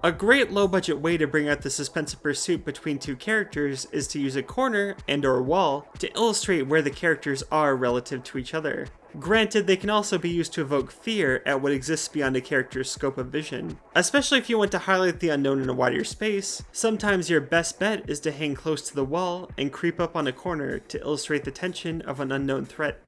A great low-budget way to bring out the suspense of pursuit between two characters is to use a corner and/or wall to illustrate where the characters are relative to each other. Granted, they can also be used to evoke fear at what exists beyond a character's scope of vision. Especially if you want to highlight the unknown in a wider space, sometimes your best bet is to hang close to the wall and creep up on a corner to illustrate the tension of an unknown threat.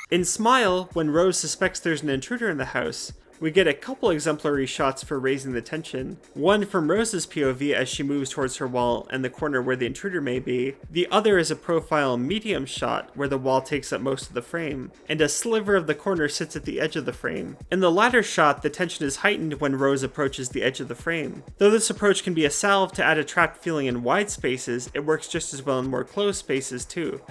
In Smile, when Rose suspects there's an intruder in the house, we get a couple exemplary shots for raising the tension. One from Rose's POV as she moves towards her wall and the corner where the intruder may be. The other is a profile medium shot where the wall takes up most of the frame, and a sliver of the corner sits at the edge of the frame. In the latter shot, the tension is heightened when Rose approaches the edge of the frame. Though this approach can be a salve to add a trapped feeling in wide spaces, it works just as well in more closed spaces too.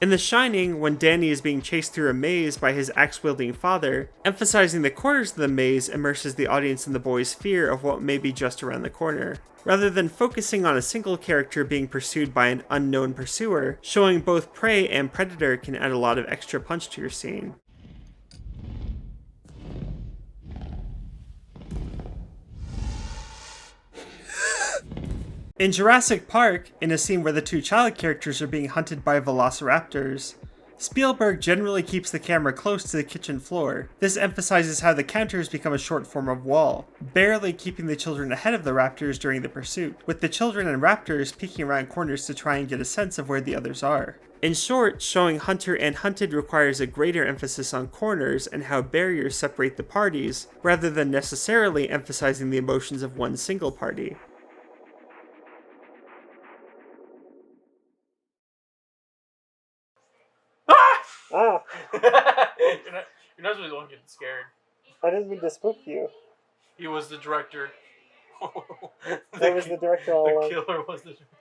In The Shining, when Danny is being chased through a maze by his axe-wielding father, emphasizing the corners of the maze immerses the audience in the boy's fear of what may be just around the corner. Rather than focusing on a single character being pursued by an unknown pursuer, showing both prey and predator can add a lot of extra punch to your scene. In Jurassic Park, in a scene where the two child characters are being hunted by velociraptors, Spielberg generally keeps the camera close to the kitchen floor. This emphasizes how the counters become a short form of wall, barely keeping the children ahead of the raptors during the pursuit, with the children and raptors peeking around corners to try and get a sense of where the others are. In short, showing hunter and hunted requires a greater emphasis on corners and how barriers separate the parties, rather than necessarily emphasizing the emotions of one single party. Oh. you're not really the one getting scared. I didn't mean to spook you. He was the director. That was the director all The along. killer was the director.